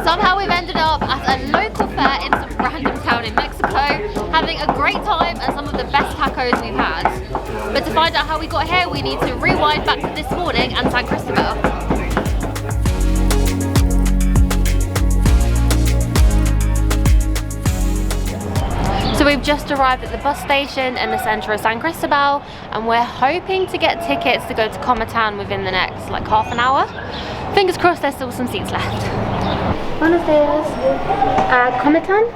Somehow we've ended up at a local fair in some random town in Mexico, having a great time and some of the best tacos we've had. But to find out how we got here, we need to rewind back to this morning and San Cristobal. So we've just arrived at the bus station in the centre of San Cristobal, and we're hoping to get tickets to go to Comitan within the next like half an hour. Fingers crossed there's still some seats left. Buenos dias. Comitan?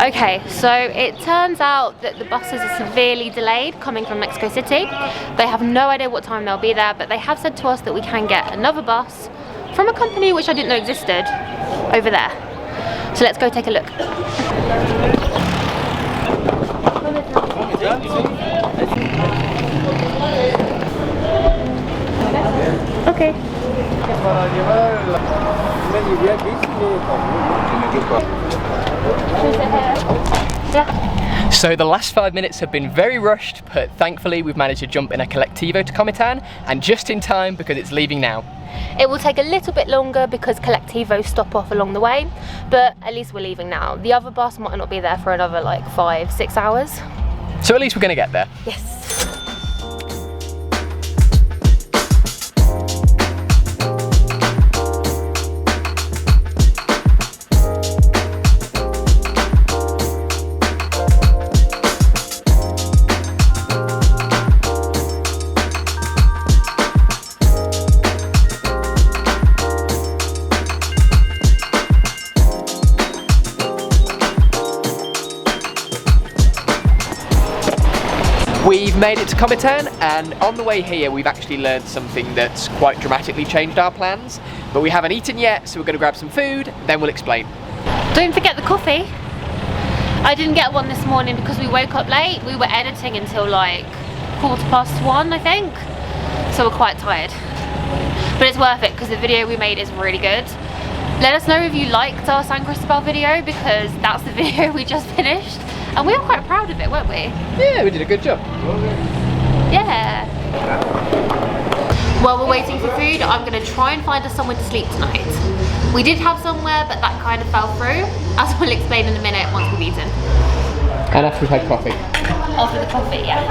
Okay, so it turns out that the buses are severely delayed coming from Mexico City. They have no idea what time they'll be there, but they have said to us that we can get another bus from a company which I didn't know existed over there. So let's go take a look. Okay. So the last 5 minutes have been very rushed, but thankfully we've managed to jump in a Colectivo to Comitan, and just in time because it's leaving now. It will take a little bit longer because Colectivos stop off along the way, but at least we're leaving now. The other bus might not be there for another like 5-6 hours. So at least we're going to get there. Yes. We've made it to Comitan, and on the way here we've actually learned something that's quite dramatically changed our plans, but we haven't eaten yet, so we're going to grab some food, then we'll explain. Don't forget the coffee. I didn't get one this morning because we woke up late. We were editing until like 1:15, I think, so we're quite tired. But it's worth it because the video we made is really good. Let us know if you liked our San Cristobal video, because that's the video we just finished. And we were quite proud of it, weren't we? Yeah, we did a good job. Yeah. While we're waiting for food, I'm going to try and find us somewhere to sleep tonight. We did have somewhere, but that kind of fell through, as we'll explain in a minute once we've eaten. And after we've had coffee. After the coffee, yeah.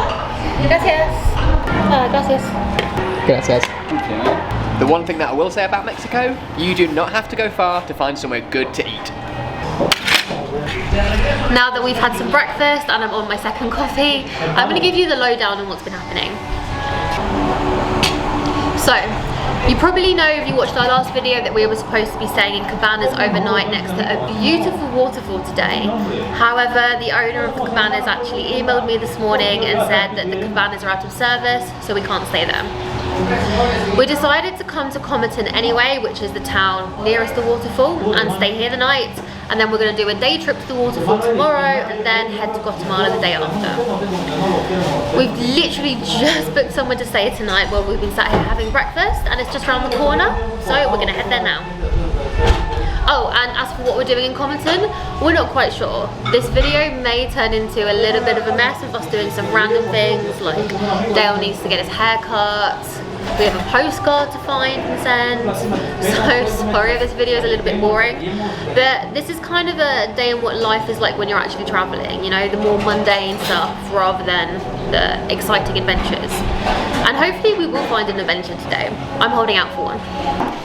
Gracias. Gracias. Gracias. The one thing that I will say about Mexico, you do not have to go far to find somewhere good to eat. Now that we've had some breakfast and I'm on my second coffee, I'm going to give you the lowdown on what's been happening. So, you probably know if you watched our last video that we were supposed to be staying in cabanas overnight next to a beautiful waterfall today. However, the owner of the cabanas actually emailed me this morning and said that the cabanas are out of service, so we can't stay there. We decided to come to Comitan anyway, which is the town nearest the waterfall, and stay here the night, and then we're going to do a day trip to the waterfall tomorrow and then head to Guatemala the day after. We've literally just booked somewhere to stay tonight while we've been sat here having breakfast, and it's just around the corner, so we're going to head there now. Oh, and as for what we're doing in Comitan, we're not quite sure. This video may turn into a little bit of a mess of us doing some random things, like Dale needs to get his hair cut, we have a postcard to find and send, so sorry if this video is a little bit boring, but this is kind of a day in what life is like when you're actually travelling, you know, the more mundane stuff rather than the exciting adventures. And hopefully we will find an adventure today. I'm holding out for one.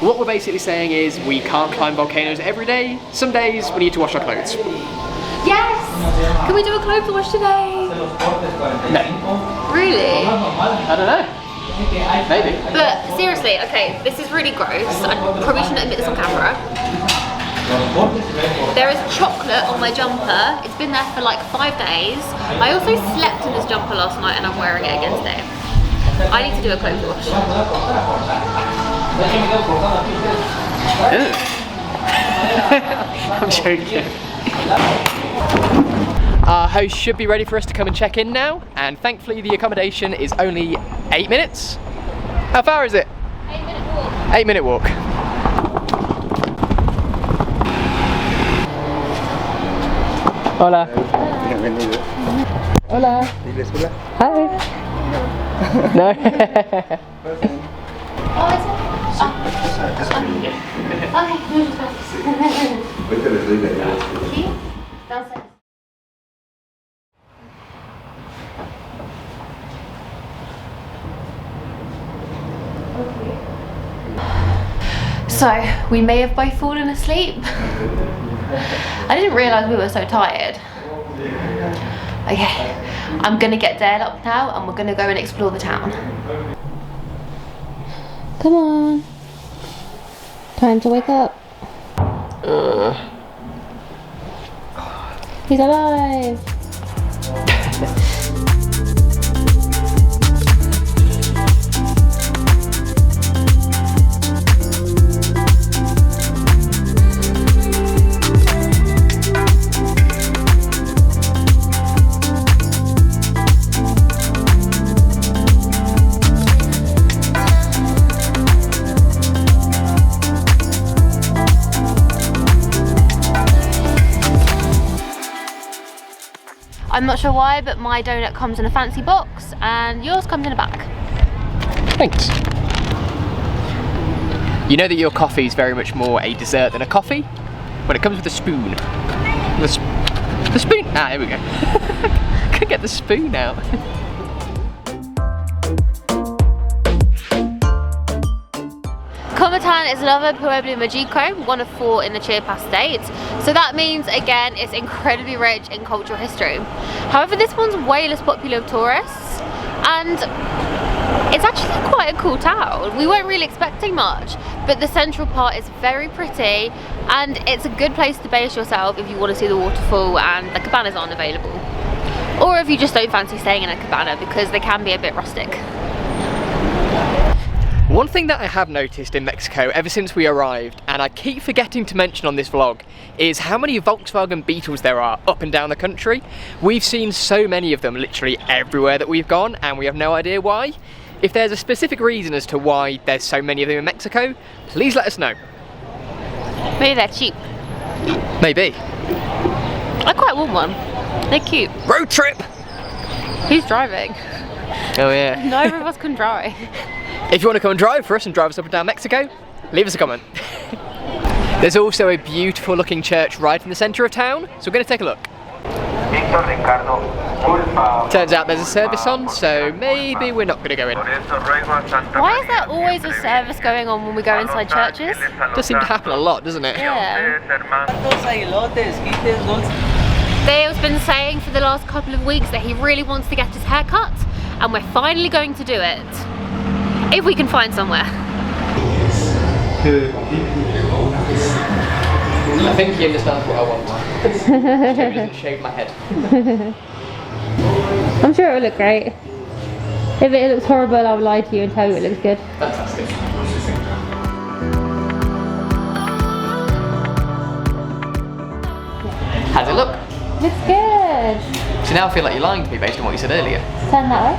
What we're basically saying is we can't climb volcanoes every day. Some days we need to wash our clothes. Yes! Can we do a clothes wash today? No. Really? I don't know. Maybe. But seriously, okay, this is really gross. I probably shouldn't admit this on camera. There is chocolate on my jumper. It's been there for like 5 days. I also slept in this jumper last night and I'm wearing it again today. I need to do a clothes wash. I'm joking. Our host should be ready for us to come and check in now, and thankfully the accommodation is only 8 minutes. How far is it? 8-minute walk. 8-minute walk. Hola. Bienvenido. Hola. ¿Diles hola? Hi. No. Oh, is it? Oh. Okay. So we may have both fallen asleep. I didn't realise we were so tired. Okay, I'm gonna get Dale up now and we're gonna go and explore the town. Come on. Time to wake up. He's alive. I'm not sure why, but my donut comes in a fancy box and yours comes in a bag. Thanks. You know that your coffee is very much more a dessert than a coffee? When it comes with a spoon. The spoon! Ah, here we go. Couldn't get the spoon out. Comitan is another Pueblo Mágico, one of 4 in the Chiapas state. So that means, again, it's incredibly rich in cultural history. However, this one's way less popular with tourists, and it's actually quite a cool town. We weren't really expecting much, but the central part is very pretty, and it's a good place to base yourself if you want to see the waterfall and the cabanas aren't available. Or if you just don't fancy staying in a cabana, because they can be a bit rustic. One thing that I have noticed in Mexico ever since we arrived, and I keep forgetting to mention on this vlog, is how many Volkswagen Beetles there are up and down the country. We've seen so many of them literally everywhere that we've gone, and we have no idea why. If there's a specific reason as to why there's so many of them in Mexico, please let us know. Maybe they're cheap. Maybe. I quite want one. They're cute. Road trip! Who's driving? Oh yeah. Neither of us can drive. If you want to come and drive for us and drive us up and down Mexico, leave us a comment. There's also a beautiful looking church right in the centre of town, so we're going to take a look. Turns out there's a service on, so maybe we're not going to go in. Why is there always a service going on when we go inside churches? Does seem to happen a lot, doesn't it? Yeah. Dale's been saying for the last couple of weeks that he really wants to get his hair cut, and we're finally going to do it. If we can find somewhere. I think he understands what I want. He doesn't shave my head. I'm sure it will look great. If it looks horrible, I'll lie to you and tell you it looks good. Fantastic. How's it look? Looks good. So now I feel like you're lying to me based on what you said earlier. Turn that way.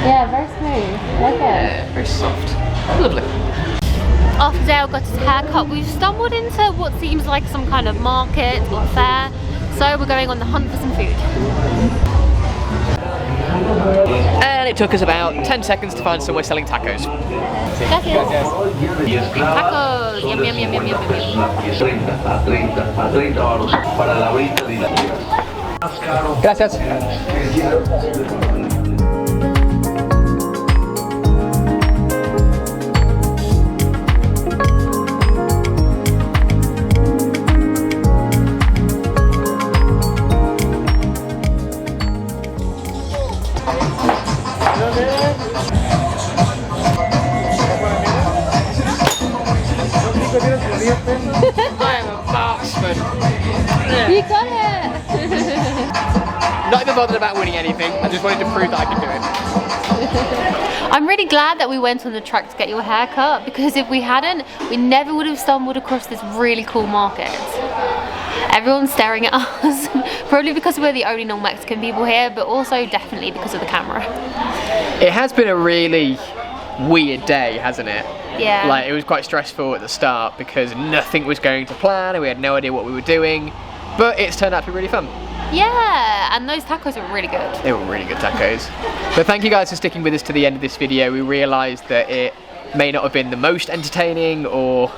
Yeah, very smooth. I like it. Yeah, very soft. Lovely. After Dale got his hair cut, we've stumbled into what seems like some kind of market or fair. So we're going on the hunt for some food. And it took us about 10 seconds to find somewhere selling tacos. Gracias. Tacos. Yum, yum, yum, yum, yum, yum. Gracias. I am a marksman. You got it! Not even bothered about winning anything, I just wanted to prove that I could do it. I'm really glad that we went on the track to get your hair cut, because if we hadn't, we never would have stumbled across this really cool market. Everyone's staring at us, probably because we're the only non-Mexican people here, but also definitely because of the camera. It has been a really weird day, hasn't it? Yeah. Like, it was quite stressful at the start because nothing was going to plan and we had no idea what we were doing, but it's turned out to be really fun. Yeah, and those tacos were really good. They were really good tacos. But thank you guys for sticking with us to the end of this video. We realised that it may not have been the most entertaining or,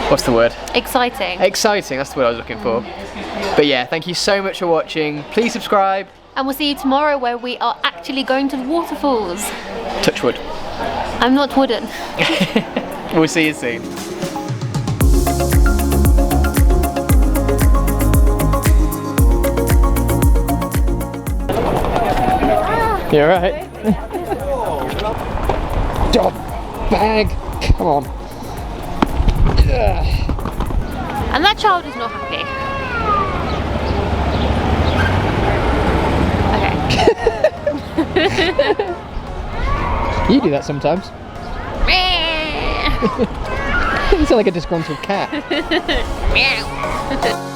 what's the word? Exciting. Exciting, that's the word I was looking for. But yeah, thank you so much for watching. Please subscribe. And we'll see you tomorrow where we are actually going to the waterfalls. Touch wood. I'm not wooden. We'll see you soon. You're right. Job bag. Come on. Ugh. And that child is not happy. Okay. You do that sometimes. You sound like a disgruntled cat. Meow.